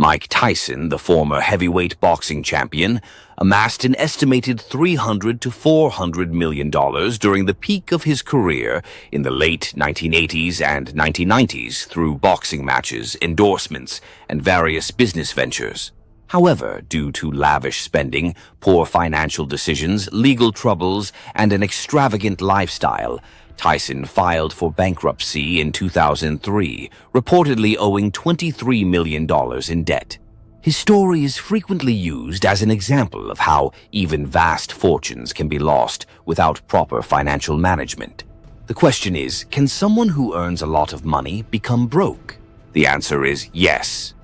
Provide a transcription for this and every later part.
Mike Tyson, the former heavyweight boxing champion, amassed an estimated $300 to $400 million during the peak of his career in the late 1980s and 1990s through boxing matches, endorsements, and various business ventures. However, due to lavish spending, poor financial decisions, legal troubles, and an extravagant lifestyle, Tyson filed for bankruptcy in 2003, reportedly owing $23 million in debt. His story is frequently used as an example of how even vast fortunes can be lost without proper financial management. The question is, can someone who earns a lot of money become broke? The answer is yes.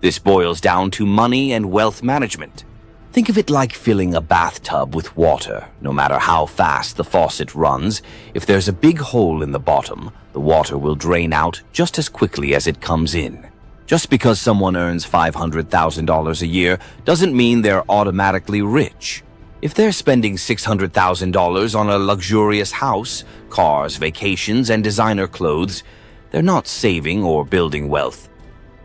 This boils down to money and wealth management. Think of it like filling a bathtub with water. No matter how fast the faucet runs, if there's a big hole in the bottom, the water will drain out just as quickly as it comes in. Just because someone earns $500,000 a year doesn't mean they're automatically rich. If they're spending $600,000 on a luxurious house, cars, vacations, and designer clothes, they're not saving or building wealth.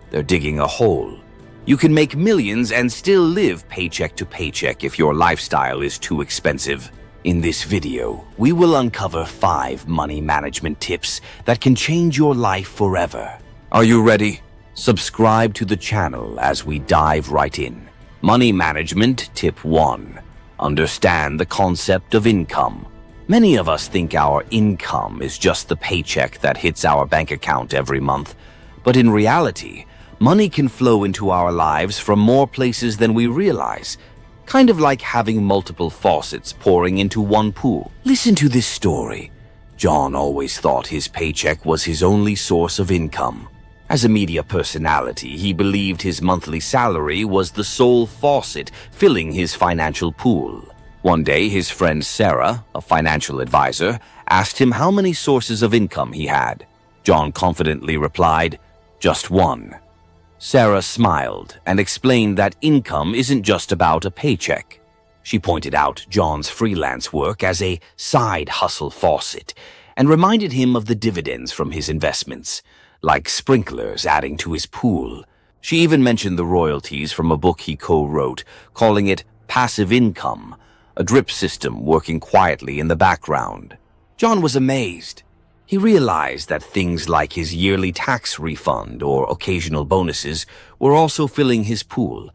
They're digging a hole. You can make millions and still live paycheck to paycheck if your lifestyle is too expensive. In this video, we will uncover 5 money management tips that can change your life forever. Are you ready? Subscribe to the channel as we dive right in. Money management tip 1. Understand the concept of income. Many of us think our income is just the paycheck that hits our bank account every month. But in reality, money can flow into our lives from more places than we realize, kind of like having multiple faucets pouring into one pool. Listen to this story. John always thought his paycheck was his only source of income. As a media personality, he believed his monthly salary was the sole faucet filling his financial pool. One day, his friend Sarah, a financial advisor, asked him how many sources of income he had. John confidently replied, "Just one." Sarah smiled and explained that income isn't just about a paycheck. She pointed out John's freelance work as a side hustle faucet and reminded him of the dividends from his investments, like sprinklers adding to his pool. She even mentioned the royalties from a book he co-wrote, calling it passive income, a drip system working quietly in the background. John was amazed. He realized that things like his yearly tax refund or occasional bonuses were also filling his pool.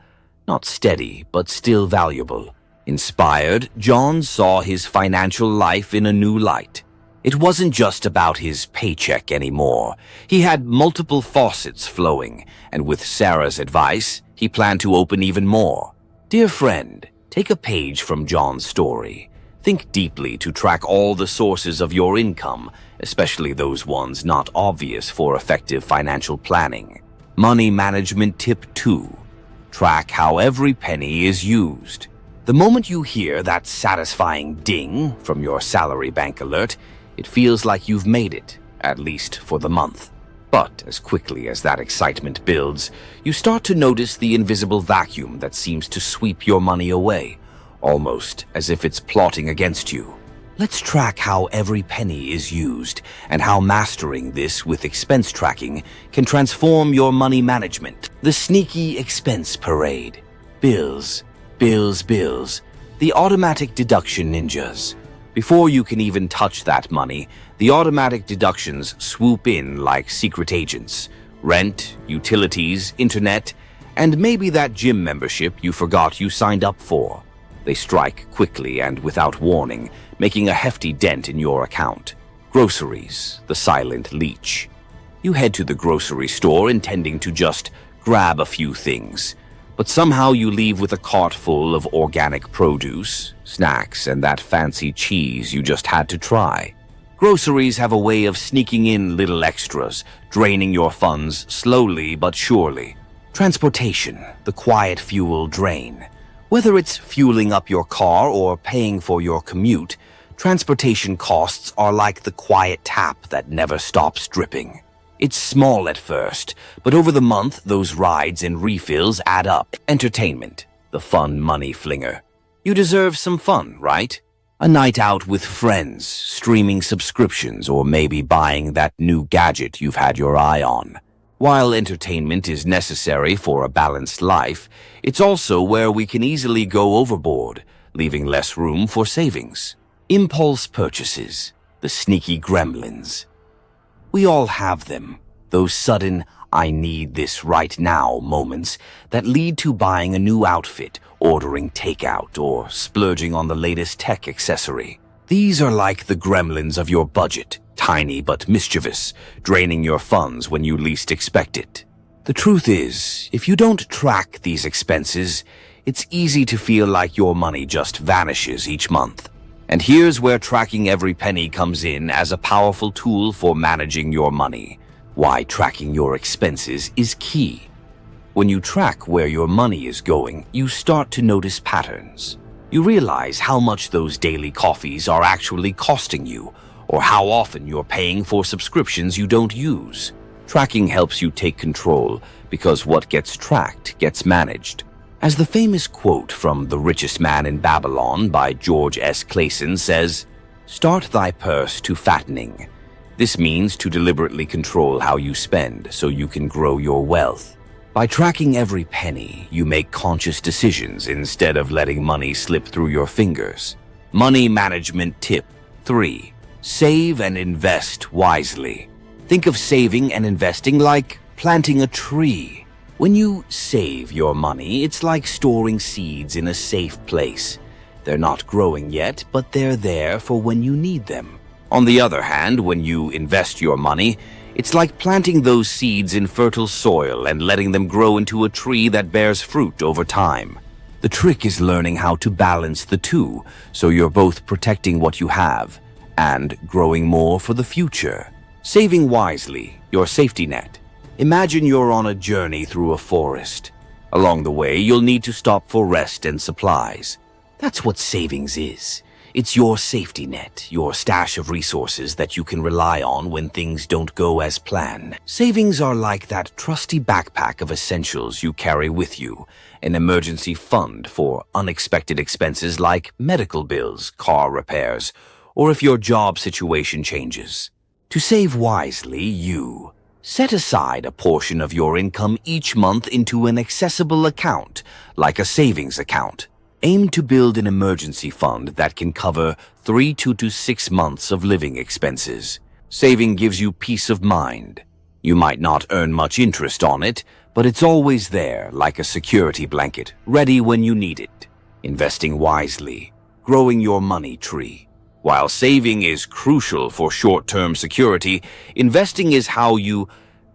Not steady, but still valuable. Inspired, John saw his financial life in a new light. It wasn't just about his paycheck anymore. He had multiple faucets flowing, and with Sarah's advice, he planned to open even more. Dear friend, take a page from John's story. Think deeply to track all the sources of your income, especially those ones not obvious for effective financial planning. Money management tip 2. Track how every penny is used. The moment you hear that satisfying ding from your salary bank alert, it feels like you've made it, at least for the month. But as quickly as that excitement builds, you start to notice the invisible vacuum that seems to sweep your money away, almost as if it's plotting against you. Let's track how every penny is used and how mastering this with expense tracking can transform your money management. The sneaky expense parade. Bills, bills, bills. The automatic deduction ninjas. Before you can even touch that money, the automatic deductions swoop in like secret agents. Rent, utilities, internet, and maybe that gym membership you forgot you signed up for. They strike quickly and without warning, making a hefty dent in your account. Groceries, the silent leech. You head to the grocery store intending to just grab a few things, but somehow you leave with a cart full of organic produce, snacks, and that fancy cheese you just had to try. Groceries have a way of sneaking in little extras, draining your funds slowly but surely. Transportation, the quiet fuel drain. Whether it's fueling up your car or paying for your commute, transportation costs are like the quiet tap that never stops dripping. It's small at first, but over the month, those rides and refills add up. Entertainment, the fun money flinger. You deserve some fun, right? A night out with friends, streaming subscriptions, or maybe buying that new gadget you've had your eye on. While entertainment is necessary for a balanced life, it's also where we can easily go overboard, leaving less room for savings. Impulse purchases, the sneaky gremlins. We all have them, those sudden, I need this right now moments that lead to buying a new outfit, ordering takeout, or splurging on the latest tech accessory. These are like the gremlins of your budget, tiny but mischievous, draining your funds when you least expect it. The truth is, if you don't track these expenses, it's easy to feel like your money just vanishes each month. And here's where tracking every penny comes in as a powerful tool for managing your money. Why tracking your expenses is key. When you track where your money is going, you start to notice patterns. You realize how much those daily coffees are actually costing you, or how often you're paying for subscriptions you don't use. Tracking helps you take control because what gets tracked gets managed. As the famous quote from The Richest Man in Babylon by George S. Clason says, "Start thy purse to fattening." This means to deliberately control how you spend so you can grow your wealth. By tracking every penny, you make conscious decisions instead of letting money slip through your fingers. Money management tip 3. Save and invest wisely. Think of saving and investing like planting a tree. When you save your money, it's like storing seeds in a safe place. They're not growing yet, but they're there for when you need them. On the other hand, when you invest your money, it's like planting those seeds in fertile soil and letting them grow into a tree that bears fruit over time. The trick is learning how to balance the two, so you're both protecting what you have and growing more for the future. Saving wisely, your safety net. Imagine you're on a journey through a forest. Along the way, you'll need to stop for rest and supplies. That's what savings is. It's your safety net, your stash of resources that you can rely on when things don't go as planned. Savings are like that trusty backpack of essentials you carry with you, an emergency fund for unexpected expenses like medical bills, car repairs, or if your job situation changes. To save wisely, you set aside a portion of your income each month into an accessible account, like a savings account. Aim to build an emergency fund that can cover 3 to 6 months of living expenses. Saving gives you peace of mind. You might not earn much interest on it, but it's always there like a security blanket, ready when you need it. Investing wisely, growing your money tree. While saving is crucial for short-term security, investing is how you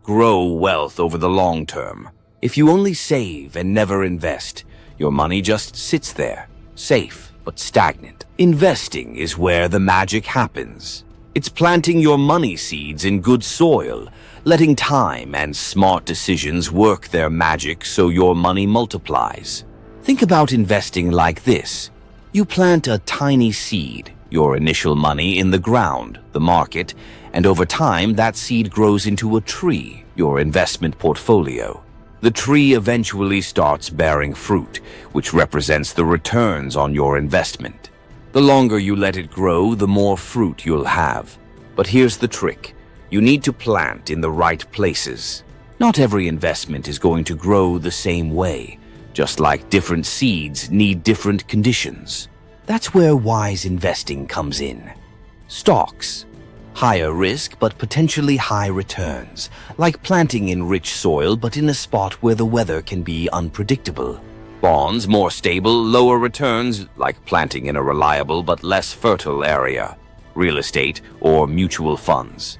grow wealth over the long term. If you only save and never invest, your money just sits there, safe but stagnant. Investing is where the magic happens. It's planting your money seeds in good soil, letting time and smart decisions work their magic so your money multiplies. Think about investing like this. You plant a tiny seed, your initial money, in the ground, the market, and over time that seed grows into a tree, your investment portfolio. The tree eventually starts bearing fruit, which represents the returns on your investment. The longer you let it grow, the more fruit you'll have. But here's the trick. You need to plant in the right places. Not every investment is going to grow the same way, just like different seeds need different conditions. That's where wise investing comes in. Stocks. Higher risk but potentially high returns, like planting in rich soil but in a spot where the weather can be unpredictable. Bonds, more stable, lower returns, like planting in a reliable but less fertile area. Real estate or mutual funds.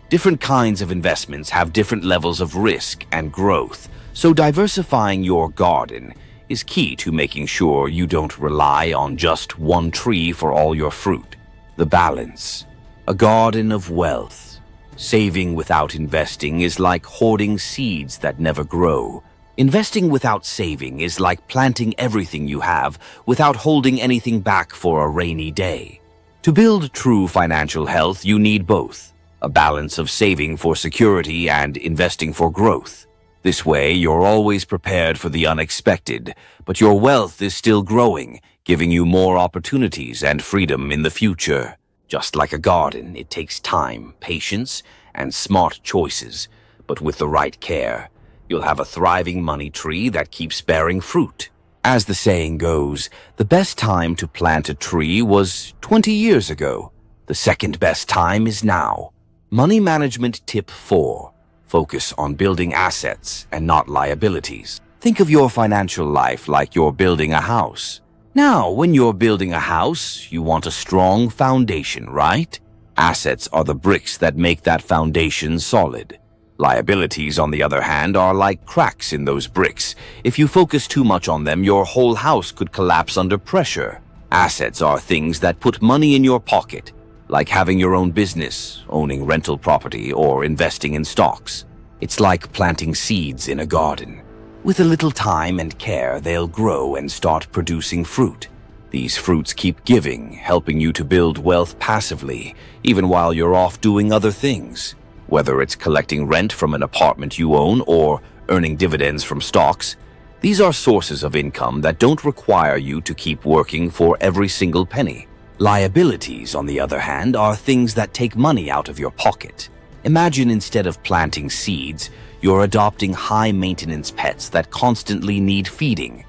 Different kinds of investments have different levels of risk and growth, so diversifying your garden is key to making sure you don't rely on just one tree for all your fruit. The balance. A garden of wealth. Saving without investing is like hoarding seeds that never grow. Investing without saving is like planting everything you have without holding anything back for a rainy day. To build true financial health, you need both. A balance of saving for security and investing for growth. This way, you're always prepared for the unexpected, but your wealth is still growing, giving you more opportunities and freedom in the future. Just like a garden, it takes time, patience, and smart choices. but with the right care, you'll have a thriving money tree that keeps bearing fruit. As the saying goes, the best time to plant a tree was 20 years ago. The second best time is now. Money management tip 4. Focus on building assets and not liabilities. Think of your financial life like you're building a house. Now, when you're building a house, you want a strong foundation, right? Assets are the bricks that make that foundation solid. Liabilities, on the other hand, are like cracks in those bricks. If you focus too much on them, your whole house could collapse under pressure. Assets are things that put money in your pocket, like having your own business, owning rental property, or investing in stocks. It's like planting seeds in a garden. With a little time and care, they'll grow and start producing fruit. These fruits keep giving, helping you to build wealth passively, even while you're off doing other things. Whether it's collecting rent from an apartment you own or earning dividends from stocks, these are sources of income that don't require you to keep working for every single penny. Liabilities, on the other hand, are things that take money out of your pocket. Imagine instead of planting seeds, you're adopting high-maintenance pets that constantly need feeding.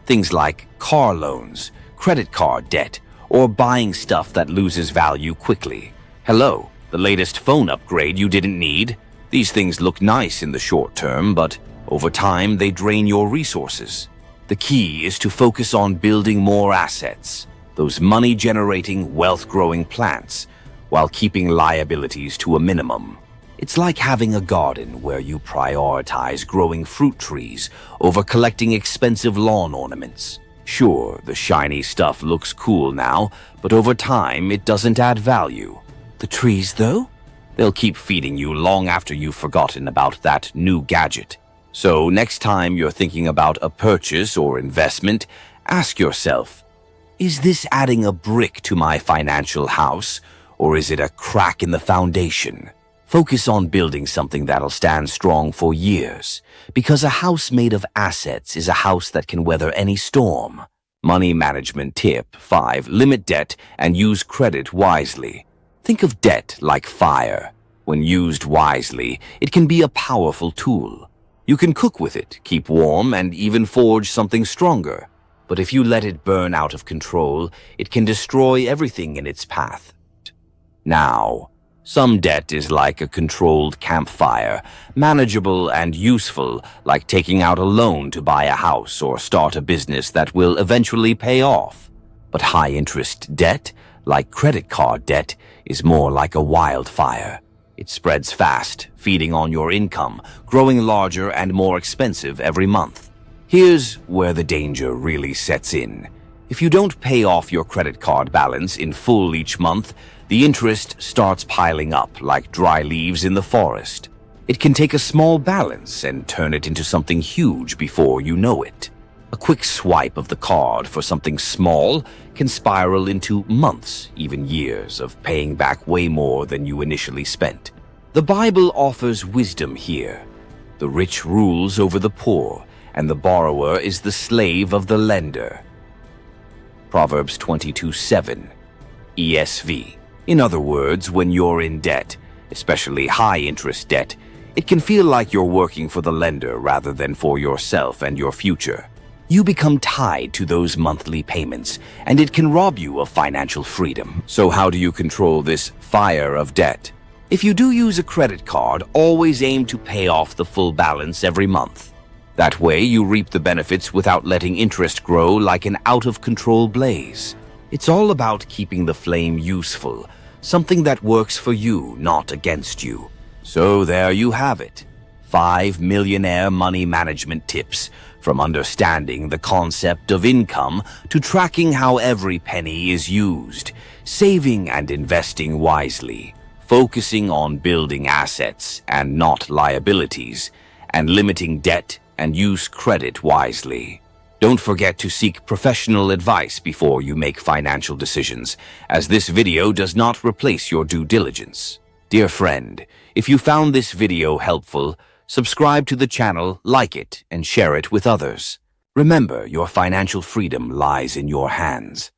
Things like car loans, credit card debt, or buying stuff that loses value quickly. Hello, the latest phone upgrade you didn't need? These things look nice in the short term, but over time they drain your resources. The key is to focus on building more assets, those money-generating, wealth-growing plants, while keeping liabilities to a minimum. It's like having a garden where you prioritize growing fruit trees over collecting expensive lawn ornaments. Sure, the shiny stuff looks cool now, but over time it doesn't add value. The trees, though? They'll keep feeding you long after you've forgotten about that new gadget. So next time you're thinking about a purchase or investment, ask yourself, is this adding a brick to my financial house, or is it a crack in the foundation? Focus on building something that'll stand strong for years, because a house made of assets is a house that can weather any storm. Money management tip 5. Limit debt and use credit wisely. Think of debt like fire. When used wisely, it can be a powerful tool. You can cook with it, keep warm, and even forge something stronger. But if you let it burn out of control, it can destroy everything in its path. Now, some debt is like a controlled campfire, manageable and useful, like taking out a loan to buy a house or start a business that will eventually pay off. But high-interest debt, like credit card debt, is more like a wildfire. It spreads fast, feeding on your income, growing larger and more expensive every month. Here's where the danger really sets in. If you don't pay off your credit card balance in full each month, the interest starts piling up like dry leaves in the forest. It can take a small balance and turn it into something huge before you know it. A quick swipe of the card for something small can spiral into months, even years, of paying back way more than you initially spent. The Bible offers wisdom here. The rich rules over the poor, and the borrower is the slave of the lender. Proverbs 22:7, ESV. In other words, when you're in debt, especially high-interest debt, it can feel like you're working for the lender rather than for yourself and your future. You become tied to those monthly payments, and it can rob you of financial freedom. So how do you control this fire of debt? If you do use a credit card, always aim to pay off the full balance every month. That way, you reap the benefits without letting interest grow like an out-of-control blaze. It's all about keeping the flame useful, something that works for you, not against you. So there you have it. 5 millionaire money management tips, from understanding the concept of income to tracking how every penny is used, saving and investing wisely, focusing on building assets and not liabilities, and limiting debt and use credit wisely. Don't forget to seek professional advice before you make financial decisions, as this video does not replace your due diligence. Dear friend, if you found this video helpful, subscribe to the channel, like it, and share it with others. Remember, your financial freedom lies in your hands.